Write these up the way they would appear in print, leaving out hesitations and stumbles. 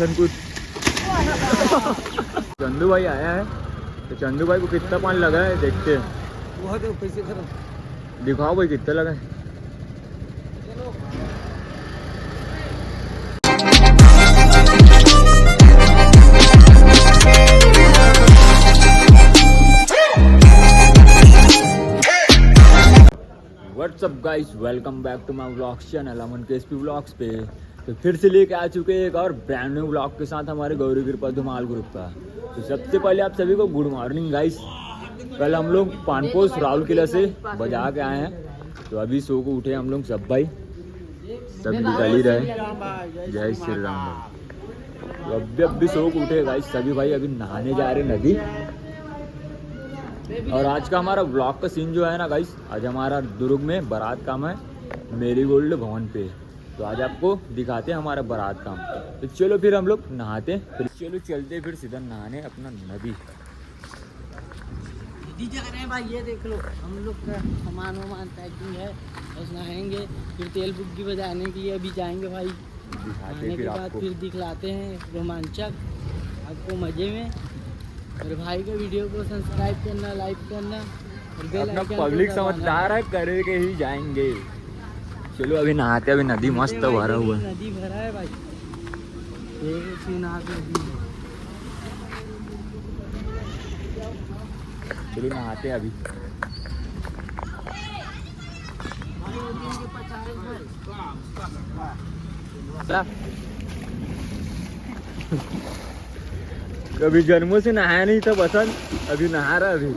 वसन कुछ। चंदू भाई आया है तो चंदू भाई को कितना पानी लगा है देखते हैं। दिखाओ भाई कितना लगा है। What's up guys, welcome back to my vlogs channel Aman KSP vlogs पे। तो फिर से लेके आ चुके हैं एक और ब्रांड न्यू व्लॉग के साथ हमारे गौरी कृपा धुमाल ग्रुप का। तो सबसे पहले आप सभी को गुड मॉर्निंग गाइस। कल हम लोग पानपोस्ट राहुल किला से बजा के आए हैं, तो अभी सो को उठे हम लोग सब भाई, सब निकल ही रहे। जय श्री राम भाई। तो अभी सो को उठे गाइस सभी भाई, अभी नहाने जा रहे नदी। और आज का हमारा ब्लॉग का सीन जो है ना गाइस, आज हमारा दुर्ग में बारात काम है मेरी गोल्ड भवन पे। तो आज आपको दिखाते हैं हमारा बारात काम। तो चलो फिर हम लोग नहाते हैं, फिर चलो चलते फिर सीधा नहाने अपना नदी। जा रहे हैं भाई, ये देख लो हम लोग का सामान वामान पैकिंग है, बस नहाएंगे फिर तेल बुग्गी बजाने की अभी जाएंगे भाई। नहाने के बाद फिर दिखलाते हैं रोमांचक आपको मजे में। और भाई के वीडियो को सब्सक्राइब करना, लाइक करना और बेल अपना आइकन पब्लिक समझदार है, करके ही जाएंगे। चलो अभी नहाते, अभी नदी मस्त भरा हुआ है। नदी भरा है भाई, चलो नहाते हैं अभी। कभी जन्मों से नहाया नहीं था बसंत, अभी नहा रहा। अभी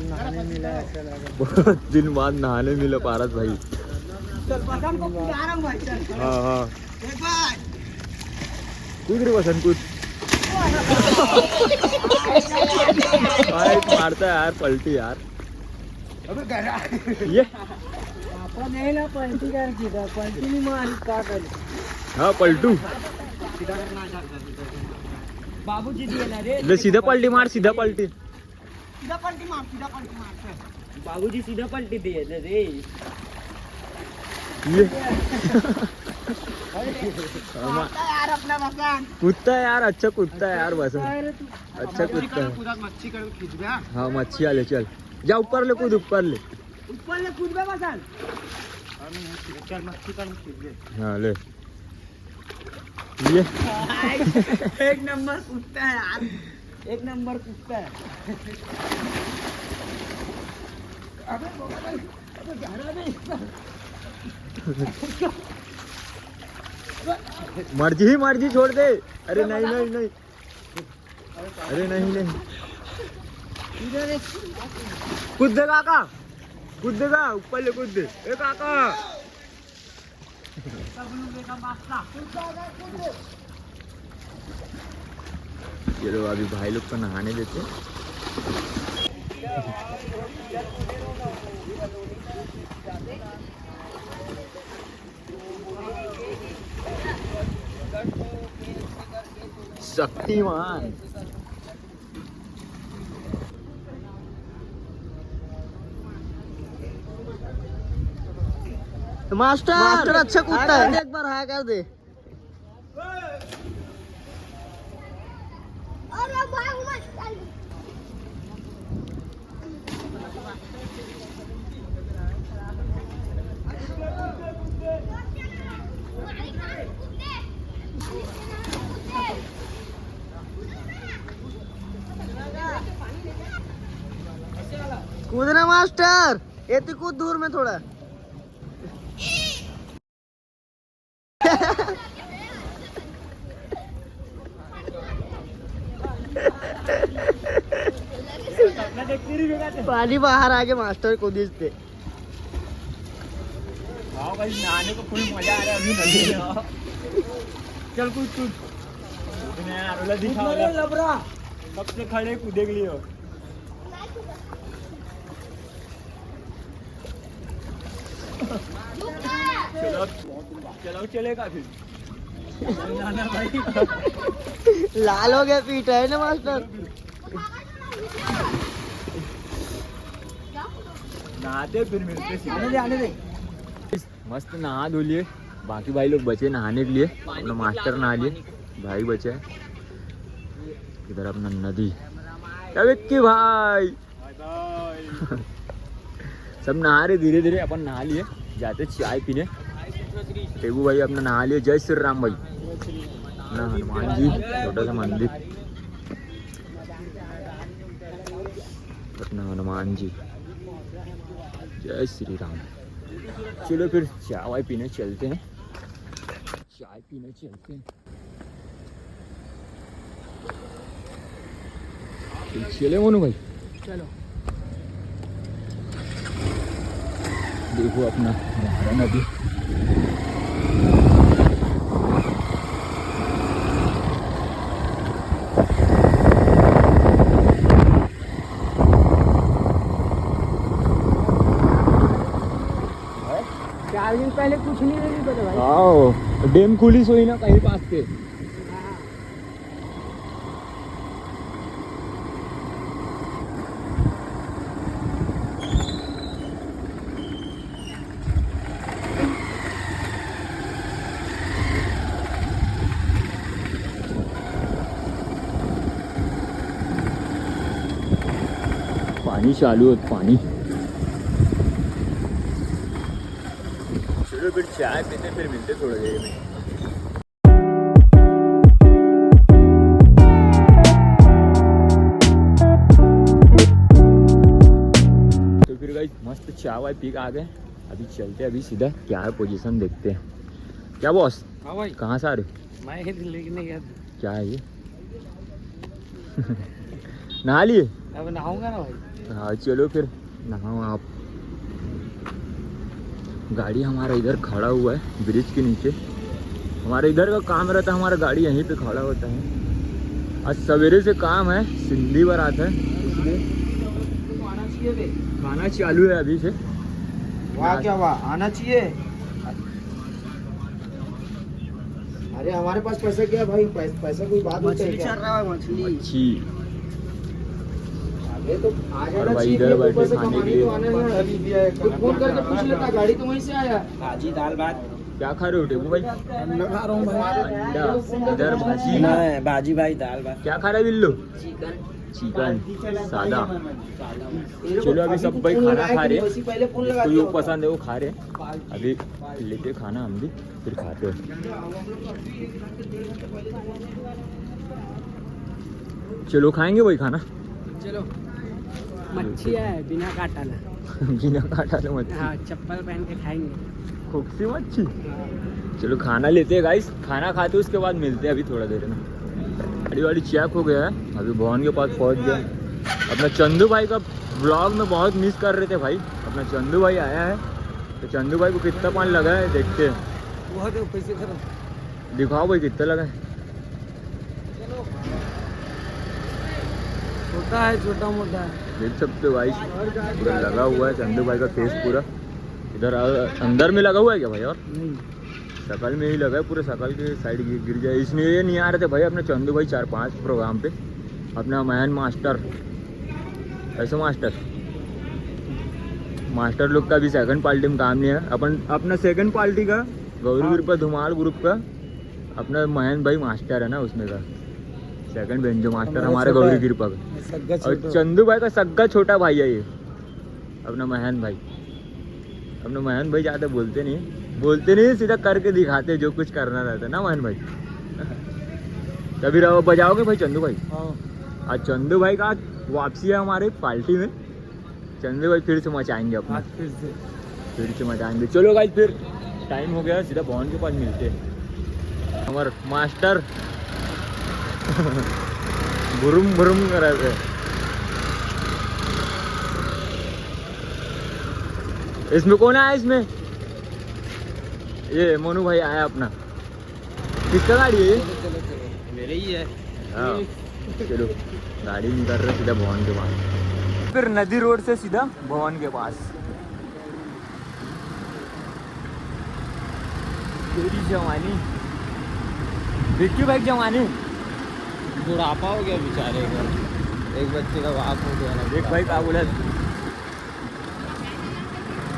नहाने मिला, ऐसा लगा बहुत दिन बाद नहाने मिला पारस भाई। हाँ हाँ कूद रे बसंत कूद। मारता है यार पलटी यार। ये नहीं ना पलटी कर सीधा, पलटी नहीं मारी का कर। हाँ पलटू बाबूजी दिए ना रे, ले सीधा पलटी मार, सीधा पलटी। सीधा पलटी मार, सीधा पलटी मार। बाबूजी सीधा पलटी दिए ना रे। ये यार अपना मकान कुत्ता है यार, अच्छा कुत्ता है यार बसंत, अच्छा कुत्ता है। मच्छी कर खींच गया। हाँ मच्छी वाले चल जा ऊपर ले कूद, ऊपर ले कूद गया मकान। चल मच्छी कर खींच गया। हाँ ले ये एक नंबर कुत्ता है यार, एक नंबर कुत्ता है। मर्जी छोड़ दे। अरे नहीं नहीं नहीं, अरे नहीं नहीं, कूद दे काका, कूद देगा ऊपर ले, कूद दे ए काका। चलो अभी भाई लोग को नहाने देते। शक्तिमान मास्टर अच्छा कुत्ता है, एक बार हाय कर दे। कूदना मास्टर, ये तो कूद दूर में थोड़ा। पानी बाहर आके मास्टर को दीजते। हाँ भाई नहाने को फुल मजा आ रहा है अभी नदी में। चल कूद कूद यार, दिखा सबसे खड़े कूदे के लिए। चलो चलो चलेगा फिर। लाल हो गया पीठ है ना मास्टर। नहाते फिर मिलते। आने दे मस्त नहा धो लिए, बाकी भाई लोग बचे नहाने के लिए, अपना मास्टर नहा लिए, भाई बचे हैं। इधर अपना नदी, विक्की भाई सब नहा रहे धीरे धीरे, अपन नहा लिए, जाते चाय पीने। टेबू भाई अपना नहा लिए, जय श्री राम भाई, अपना हनुमान जी छोटा सा मंदिर, अपना हनुमान जी, जय श्री राम। चलो फिर चाय पीने चलते हैं, चाय पीने चलते हैं। चले मोनू भाई, चलो। देखो अपना नदी, चार दिन पहले कुछ नहीं रही पता भाई। आओ डैम खुली सोई ना कहीं पास पे। पानी चालू है, पानी। चलो फिर चाय पीते, फिर मिलते थोड़ी देर में। तो फिर गाइस मस्त चाय वाय पी के आ गए, अभी चलते हैं, अभी सीधा क्या है पोजीशन देखते हैं। क्या बॉस? हाँ भाई। कहाँ से आ रहे हो? मैं लेने गया था। क्या है ये? नहा लिए? अब नहाऊंगा ना भाई। हाँ चलो फिर नहाओ आप। गाड़ी हमारा इधर खड़ा हुआ है ब्रिज के नीचे, हमारे इधर का काम रहता है, हमारा गाड़ी यहीं पे खड़ा होता है। आज सवेरे से काम है, सिंधी बारात है, इसलिए खाना चालू है अभी से। वाह क्या वाह, आना चाहिए। अरे हमारे पास पैसा क्या भाई, पैसा कोई बात होती है मछली क्या? चल रहा है, मछली। अच्छी। अरे तो आ और जाना भाई चाहिए, इधर बैठे पैसे खाने कमाने के तो आना है। तो फोन करके पूछ लेता, गाड़ी तो वहीं से आया। भाजी दाल भात। क्या खा रहे हो टेबू भाई? अंडा खा रहा हूँ भाई। अंडा, इधर भाजी। नहीं, भाजी भाई दाल भात। क्या खा रहे बिल्लू? चिकन। चिकन सादा। चलो अभी सब भाई खाना खा रहे हैं, पहले फोन लगा जो पसंद है वो खा रहे हैं। अभी लेते खाना हम भी, फिर खाते हैं। चलो खाएंगे वही खाना। चलो। मच्छी है बिना काटा ना। बिना काटा तो मच्छी। हाँ, चप्पल पहन के खाएंगे। खूबसी मच्छी। चलो खाना लेते हैं गाइस, खाना खाते उसके बाद मिलते हैं अभी थोड़ा देर में। गाड़ी वाड़ी चेक हो गया है, अभी भवन के पास पहुंच गया। अपना चंदू भाई का ब्लॉग में बहुत मिस कर रहे थे भाई, अपना चंदू भाई आया है, तो चंदू भाई को कितना पानी लगा है देखते हैं। वो तो पैसे करो। दिखाओ भाई कितना लगा है। छोटा है, छोटा मोटा है। देख सकते हो भाई, पूरा लगा हुआ है चंदू भाई का फेस पूरा। इधर अंदर में लगा हुआ है क्या भाई? और नहीं, शकल में ही लगा है, पूरे शकल के साइड गिर जाए, इसलिए ये नहीं आ रहे थे भाई अपने चंदू भाई 4-5 प्रोग्राम पे। अपना महन मास्टर, ऐसे मास्टर लोग का भी सेकंड पार्टी में काम नहीं है। अपन अपना सेकंड पार्टी का गौरी कृपा धुमाल ग्रुप का अपना महन भाई मास्टर है ना, उसमें का सेकंड बेंचो मास्टर हमारे गौरी कृपा का। और चंदू भाई का सग्गा छोटा भाई है ये अपना महन भाई। अपना महन भाई ज़्यादा बोलते नहीं, सीधा करके दिखाते जो कुछ करना रहता है ना महन भाई। तभी रहो बजाओगे भाई चंदू भाई। आज चंदू भाई का वापसी है हमारे पार्टी में, चंदू भाई फिर से मचाएंगे अपना, फिर से मचाएंगे। चलो गाइस फिर टाइम हो गया, सीधा भवन के पास मिलते हैं। हमारे मास्टर बुरुम बुरुम कर रहे थे। इसमें कौन आया? इसमें ये मोनू भाई आया अपना। किसका गाड़ी है ये? मेरे ही है। हाँ चलो गाड़ी निकल रहे सीधा भवन के पास, फिर नदी रोड से सीधा भवन के पास। तेरी जवानी, विक्की भाई जवानी। बुढ़ापा हो गया बेचारे का, एक बच्चे का बाप हो गया ना। देख भाई क्या बोला,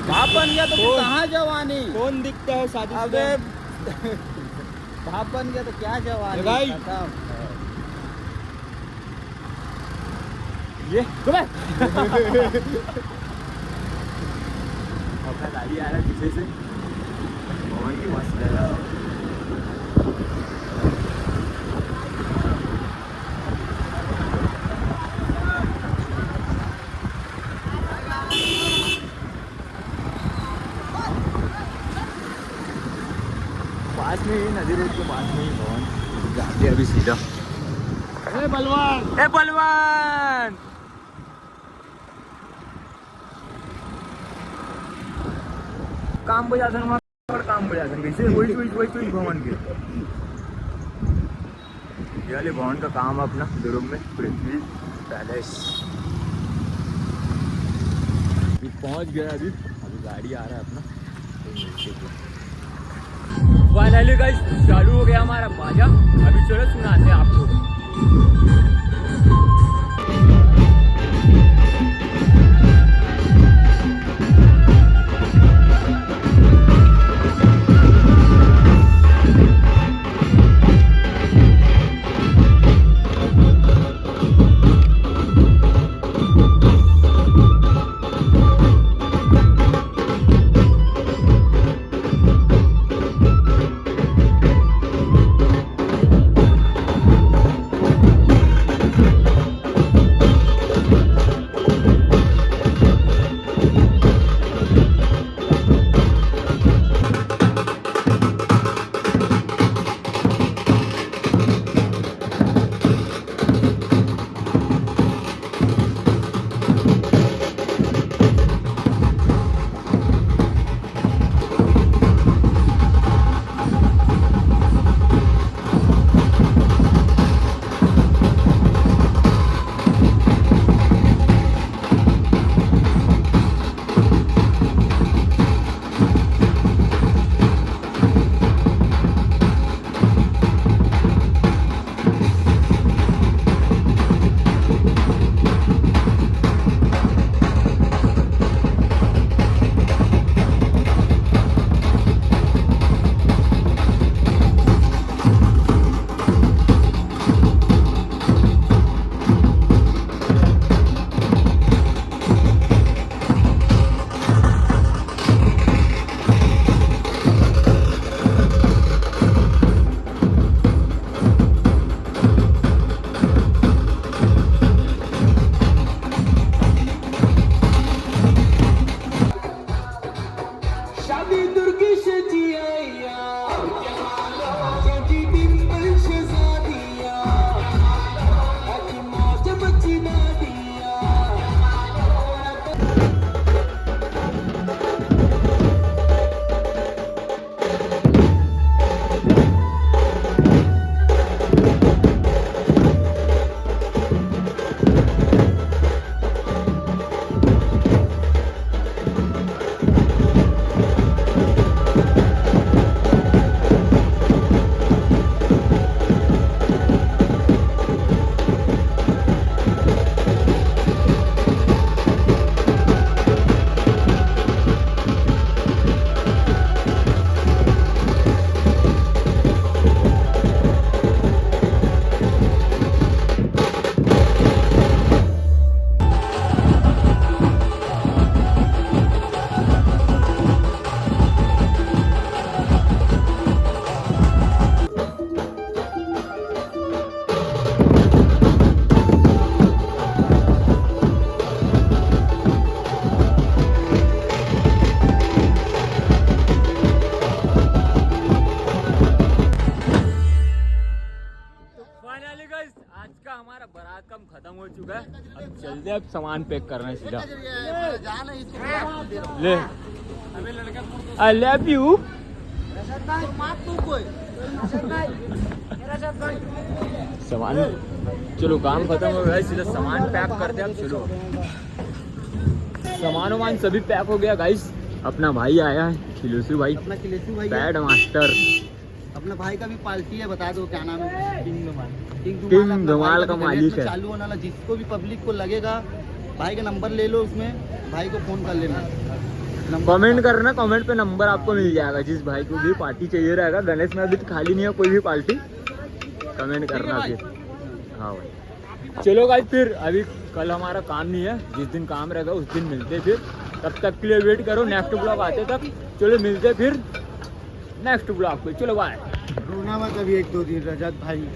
बाप बन गया तो कहाँ जवानी? कौन दिखता है शादी? अबे बाप बन गया तो क्या जवान भाई। ये अपना गाड़ी आ रहा है पीछे से बहुत ही मस्त लग रहा है। पास में ही नदी रोड के पास में ही भवन जाते हैं अभी सीधा। ए बलवान, ए बलवान काम बजाते हैं वहाँ काम बजाते हैं कैसे वही भवन के ये वाले भवन का काम है अपना दुर्ग में पृथ्वी पैलेस। अभी पहुँच गया अभी गाड़ी आ रहा है अपना। फाइनली गाइस चालू हो गया हमारा बाजा। अभी चलो सुनाते हैं आपको। हो चुका है। अब चलते अब सामान पैक करना है सीधा। ले आई लव यू। सामान चलो काम खत्म हो गया, सीधा सामान पैक करते हैं अब। चलो सामान वामान सभी पैक हो गया गाइस। अपना भाई आया है खिलेशु भाई, अपना खिलेशु भाई बैड मास्टर। अपना भाई का भी पार्टी है, बता दो क्या नाम है? किंग धमाल का मालिक है। चालू होने वाला, जिसको भी पब्लिक को लगेगा भाई का नंबर ले लो, उसमें भाई को फोन कर लेना। कमेंट करना, कमेंट पे नंबर आपको मिल जाएगा। जिस भाई को भी पार्टी चाहिए रहेगा, गणेश में अभी तो खाली नहीं है कोई भी पार्टी, कमेंट करना फिर। हाँ भाई चलो गाइस, फिर अभी कल हमारा काम नहीं है, जिस दिन काम रहेगा उस दिन मिलते फिर। तब तक के लिए वेट करो, नेक्स्ट ब्लॉग आते तक। चलो मिलते फिर नेक्स्ट ब्लॉग पे, चलो बाय। रोना मत अभी 1-2 दिन रजत भाई,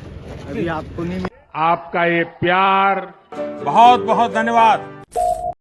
अभी आपको नहीं आपका ये प्यार बहुत बहुत धन्यवाद।